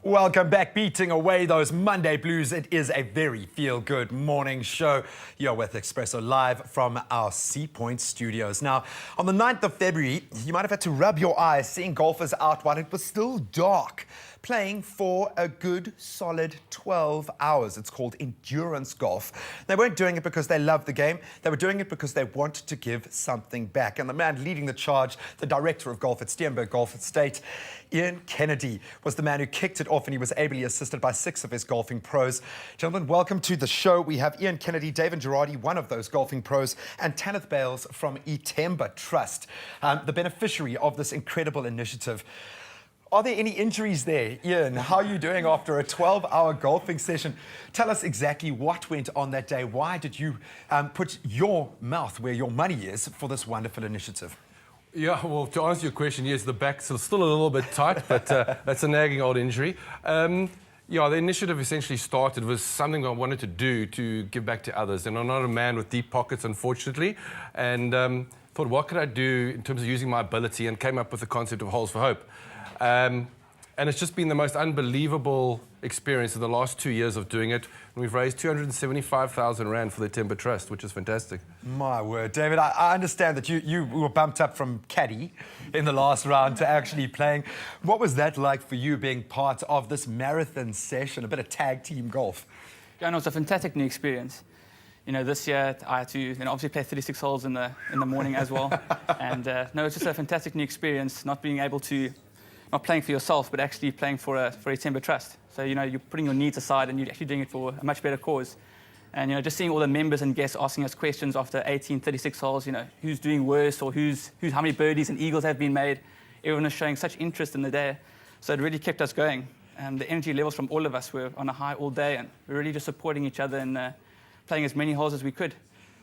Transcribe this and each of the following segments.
Welcome back, beating away those Monday blues. It is a very feel-good morning show. You're with Expresso live from our Sea Point studios. Now, on the 9th of February, you might have had to rub your eyes seeing golfers out while it was still dark, playing for a good, solid 12 hours. It's called endurance golf. They weren't doing it because they loved the game. They were doing it because they wanted to give something back. And the man leading the charge, the director of golf at Steenberg Golf Estate, Ian Kennedy, was the man who kicked it off, and he was ably assisted by 6 of his golfing pros. Gentlemen, welcome to the show. We have Ian Kennedy, David Girardi, one of those golfing pros, and Tanith Bales from Ithemba Trust, the beneficiary of this incredible initiative. Are there any injuries there? Ian, how are you doing after a 12-hour golfing session? Tell us exactly what went on that day. Why did you put your mouth where your money is for this wonderful initiative? Yeah, well, to answer your question, yes, the back's still a little bit tight, but that's a nagging old injury. Yeah, the initiative essentially started with something I wanted to do to give back to others. And I'm not a man with deep pockets, unfortunately, and thought, what could I do in terms of using my ability, and came up with the concept of Holes for Hope. And it's just been the most unbelievable experience in the last 2 years of doing it. And we've raised 275,000 Rand for the Ithemba Trust, which is fantastic. My word. David, I understand that you were bumped up from caddy in the last round to actually playing. What was that like for you, being part of this marathon session, a bit of tag team golf? Yeah, no, it was a fantastic new experience. You know, this year I had to obviously play 36 holes in the morning as well. And no, it's just a fantastic new experience, not being able to, not playing for yourself, but actually playing for Ithemba Trust. So, you know, you're putting your needs aside and you're actually doing it for a much better cause. And, you know, just seeing all the members and guests asking us questions after 18, 36 holes, you know, who's doing worse, or how many birdies and eagles have been made. Everyone is showing such interest in the day. So it really kept us going. And the energy levels from all of us were on a high all day, and we're really just supporting each other and playing as many holes as we could.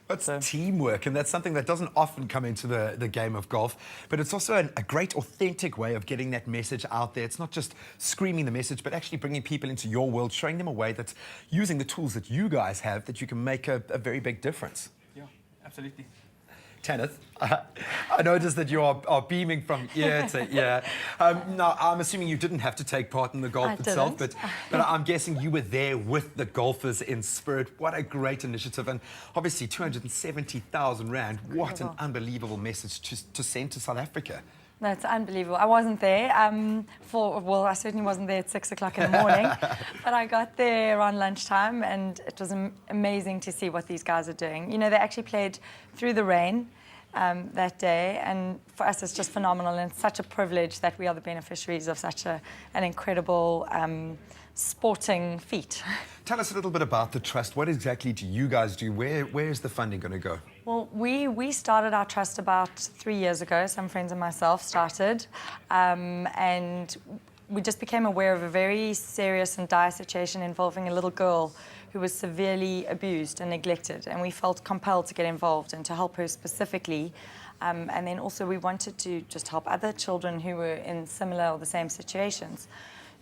It's teamwork, and that's something that doesn't often come into the game of golf, but it's also a great, authentic way of getting that message out there. It's not just screaming the message, but actually bringing people into your world, showing them a way that, using the tools that you guys have, that you can make a very big difference. Yeah, absolutely. Tanith, I noticed that you are beaming from ear to ear. Now, I'm assuming you didn't have to take part in the golf itself, but I'm guessing you were there with the golfers in spirit. What a great initiative, and obviously 270,000 Rand. What an unbelievable message to send to South Africa. That's unbelievable. I wasn't there I certainly wasn't there at 6 o'clock in the morning, but I got there around lunchtime, and it was amazing to see what these guys are doing. You know, they actually played through the rain that day, and for us it's just phenomenal, and it's such a privilege that we are the beneficiaries of such an incredible sporting feat. Tell us a little bit about the trust. What exactly do you guys do? Where is the funding going to go? Well, we started our trust about 3 years ago. Some friends and myself started, and we just became aware of a very serious and dire situation involving a little girl who was severely abused and neglected, and we felt compelled to get involved and to help her specifically. And then also we wanted to just help other children who were in similar or the same situations.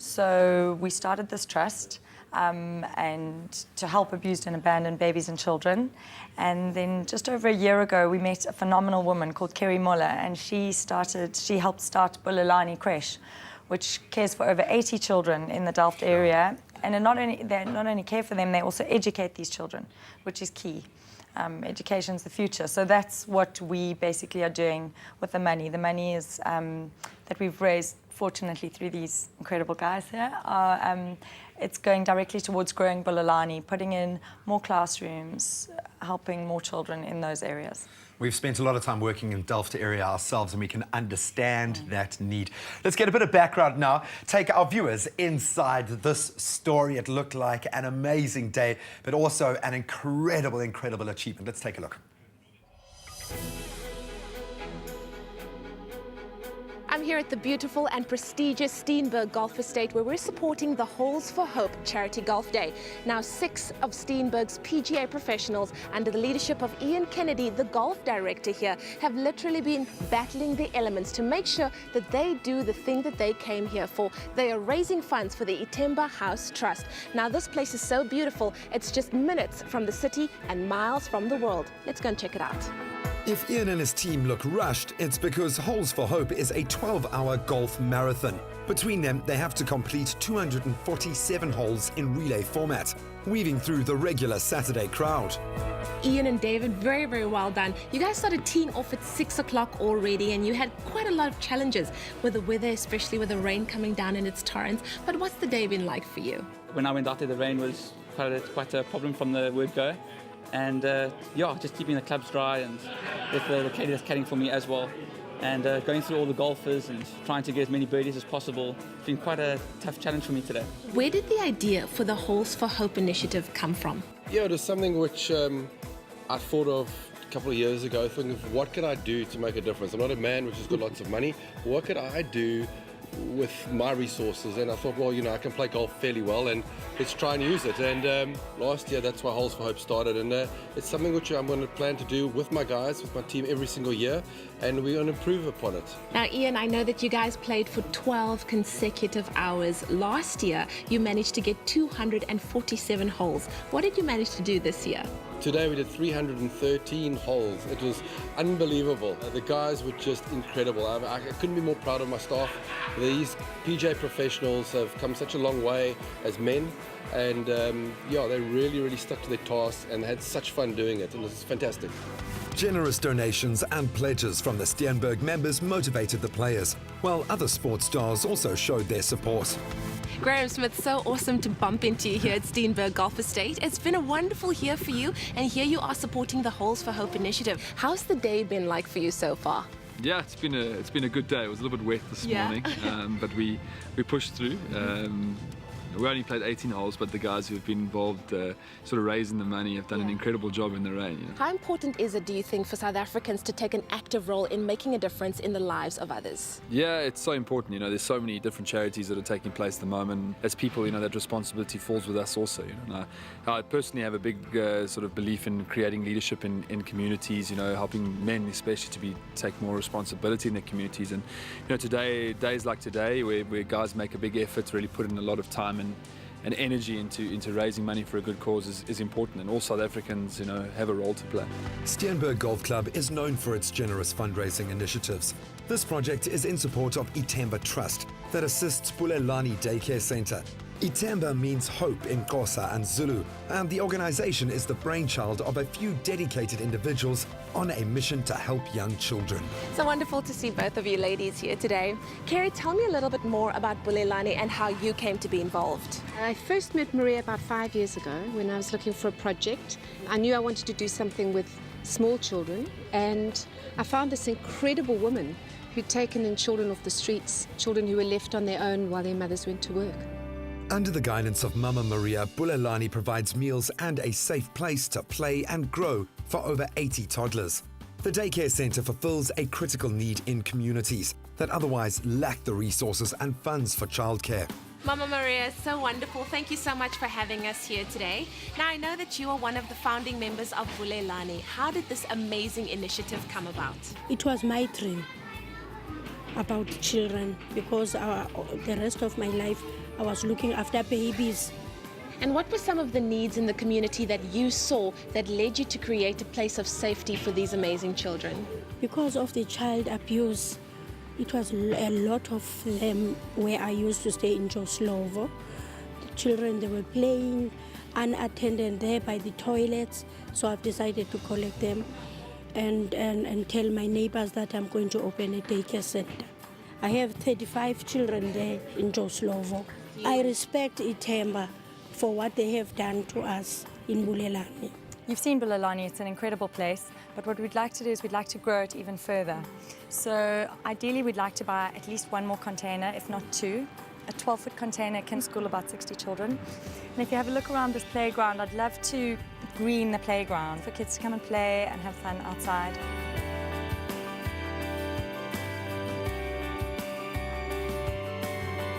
So we started this trust and to help abused and abandoned babies and children. And then just over a year ago, we met a phenomenal woman called Kerry Moller, and she helped start Bulelani Creche, which cares for over 80 children in the Delft area. And they not only care for them, they also educate these children, which is key. Education is the future. So that's what we basically are doing with the money. The money is that we've raised, fortunately, through these incredible guys here. It's going directly towards growing Bulelani, putting in more classrooms, helping more children in those areas. We've spent a lot of time working in Delft area ourselves, and we can understand that need. Let's get a bit of background now. Take our viewers inside this story. It looked like an amazing day, but also an incredible, incredible achievement. Let's take a look. I'm here at the beautiful and prestigious Steenberg Golf Estate, where we're supporting the Holes for Hope Charity Golf Day. Now, 6 of Steenberg's PGA professionals, under the leadership of Ian Kennedy, the golf director here, have literally been battling the elements to make sure that they do the thing that they came here for. They are raising funds for the Ithemba House Trust. Now, this place is so beautiful, it's just minutes from the city and miles from the world. Let's go and check it out. If Ian and his team look rushed, it's because Holes for Hope is a 12-hour golf marathon. Between them, they have to complete 247 holes in relay format, weaving through the regular Saturday crowd. Ian and David, very, very well done. You guys started teeing off at 6 o'clock already, and you had quite a lot of challenges with the weather, especially with the rain coming down in its torrents. But what's the day been like for you? When I went out there, the rain was quite a problem from the word go. And yeah, just keeping the clubs dry and with the caddy that's caddying for me as well. And going through all the golfers and trying to get as many birdies as possible. It's been quite a tough challenge for me today. Where did the idea for the Holes for Hope initiative come from? Yeah, it was something which I thought of a couple of years ago, thinking of what could I do to make a difference. I'm not a man which has got lots of money. What could I do with my resources? And I thought, well, you know, I can play golf fairly well and let's try and use it. And last year, that's why Holes for Hope started. And it's something which I'm going to plan to do with my guys, with my team every single year. And we're going to improve upon it. Now, Ian, I know that you guys played for 12 consecutive hours. Last year, you managed to get 247 holes. What did you manage to do this year? Today we did 313 holes. It was unbelievable. The guys were just incredible. I couldn't be more proud of my staff. These PGA professionals have come such a long way as men. And yeah, they really stuck to their tasks and had such fun doing it. And it was fantastic. Generous donations and pledges from the Steenberg members motivated the players, while other sports stars also showed their support. Graham Smith, so awesome to bump into you here at Steenberg Golf Estate. It's been a wonderful year for you, and here you are supporting the Holes for Hope initiative. How's the day been like for you so far? Yeah, it's been a good day. It was a little bit wet this morning, but we pushed through. We only played 18 holes, but the guys who have been involved sort of raising the money have done an incredible job in the rain. You know? How important is it, do you think, for South Africans to take an active role in making a difference in the lives of others? Yeah, it's so important. You know, there's so many different charities that are taking place at the moment. As people, you know, that responsibility falls with us also. You know, and I personally have a big sort of belief in creating leadership in communities. You know, helping men especially to take more responsibility in their communities. And you know, days like today, where guys make a big effort to really put in a lot of time and energy into raising money for a good cause is important, and all South Africans, you know, have a role to play. Steenberg Golf Club is known for its generous fundraising initiatives. This project is in support of Ithemba Trust that assists Bulelani Daycare Centre. Ithemba means hope in Xhosa and Zulu, and the organization is the brainchild of a few dedicated individuals on a mission to help young children. So wonderful to see both of you ladies here today. Kerry, tell me a little bit more about Bulelani and how you came to be involved. I first met Maria about 5 years ago when I was looking for a project. I knew I wanted to do something with small children, and I found this incredible woman who'd taken in children off the streets, children who were left on their own while their mothers went to work. Under the guidance of Mama Maria, Bulelani provides meals and a safe place to play and grow for over 80 toddlers. The daycare centre fulfills a critical need in communities that otherwise lack the resources and funds for childcare. Mama Maria, so wonderful. Thank you so much for having us here today. Now, I know that you are one of the founding members of Bulelani. How did this amazing initiative come about? It was my dream about children, because the rest of my life I was looking after babies. And what were some of the needs in the community that you saw that led you to create a place of safety for these amazing children? Because of the child abuse, it was a lot of them where I used to stay in Joslovo. The children, they were playing unattended there by the toilets, so I've decided to collect them and tell my neighbors that I'm going to open a daycare center. I have 35 children there in Joslovo. I respect Ithemba for what they have done to us in Bulelani. You've seen Bulelani, it's an incredible place, but what we'd like to do is we'd like to grow it even further. So ideally we'd like to buy at least one more container, if not two. A 12-foot container can school about 60 children. And if you have a look around this playground, I'd love to green the playground for kids to come and play and have fun outside.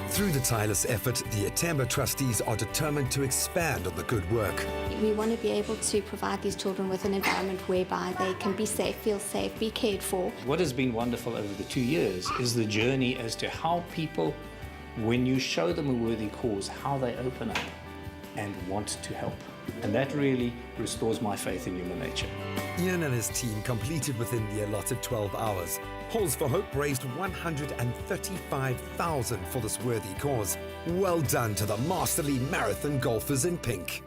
Through the tireless effort, the Ithemba trustees are determined to expand on the good work. We want to be able to provide these children with an environment whereby they can be safe, feel safe, be cared for. What has been wonderful over the 2 years is the journey as to how people, when you show them a worthy cause, how they open up and want to help. And that really restores my faith in human nature. Ian and his team completed within the allotted 12 hours. Halls for Hope raised $135,000 for this worthy cause. Well done to the Masterly Marathon golfers in pink.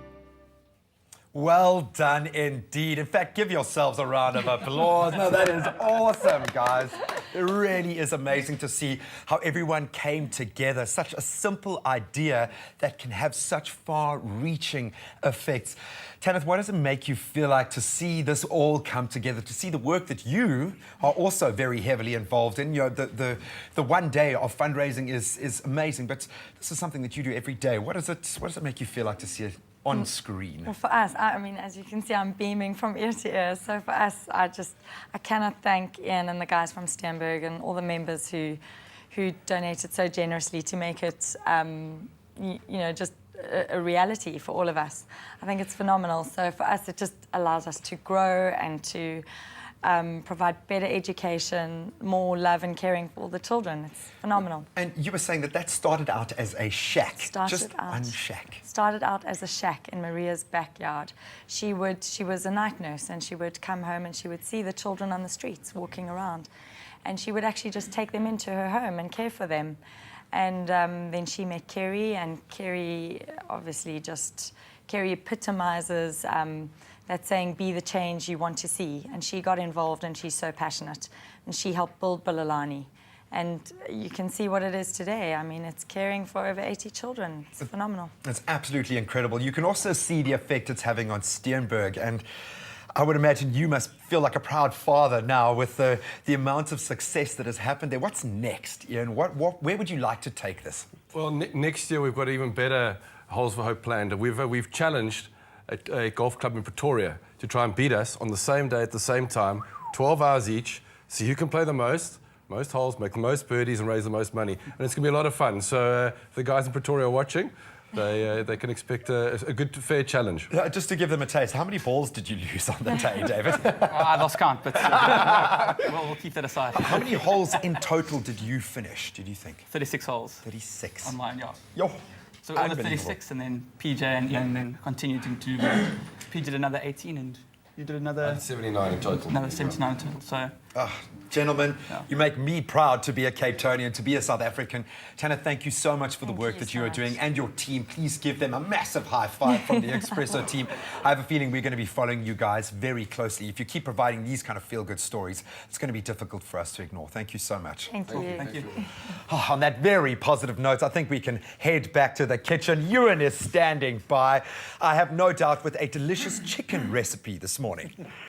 Well done indeed. In fact, give yourselves a round of applause. No, that is awesome, guys. It really is amazing to see how everyone came together. Such a simple idea that can have such far-reaching effects. Tanith, what does it make you feel like to see this all come together, to see the work that you are also very heavily involved in? You know, the one day of fundraising is amazing, but this is something that you do every day. What does it make you feel like to see it on screen? Well, for us, I mean, as you can see, I'm beaming from ear to ear. So for us, I cannot thank Ian and the guys from Steenberg and all the members who donated so generously to make it, you know, just a reality for all of us. I think it's phenomenal. So for us, it just allows us to grow and to provide better education, more love and caring for all the children. It's phenomenal. And you were saying that started out as a shack. Started out as a shack in Maria's backyard. She was a night nurse, and she would come home and she would see the children on the streets walking around, and she would actually just take them into her home and care for them. And then she met Kerry, and Kerry obviously Kerry epitomizes that saying, be the change you want to see. And she got involved, and she's so passionate. And she helped build Bulelani. And you can see what it is today. I mean, it's caring for over 80 children. It's phenomenal. It's absolutely incredible. You can also see the effect it's having on Steenberg. And I would imagine you must feel like a proud father now with the amount of success that has happened there. What's next, Ian? Where would you like to take this? Well, next year we've got even better Holes for Hope planned. We've challenged a golf club in Pretoria to try and beat us on the same day at the same time, 12 hours each, see who can play the most holes, make the most birdies and raise the most money. And it's going to be a lot of fun. So if the guys in Pretoria are watching, they can expect a good, fair challenge. Just to give them a taste, how many balls did you lose on the day, David? I lost count, but we'll keep that aside. How many holes in total did you finish, did you think? 36 holes. 36. On mine, yeah. Yo. So all the 36, and then PJ and Ian then continued into... PJ did another 18, and you did another... 79 in total. Another 79 in total, so... Gentlemen, you make me proud to be a Cape Townian, to be a South African. Tanith, thank you so much for the work that you are doing, and your team. Please give them a massive high five from the Expresso team. I have a feeling we're going to be following you guys very closely. If you keep providing these kind of feel-good stories, it's going to be difficult for us to ignore. Thank you so much. Thank you. Thank you. On that very positive note, I think we can head back to the kitchen. Ewan is standing by, I have no doubt, with a delicious chicken recipe this morning.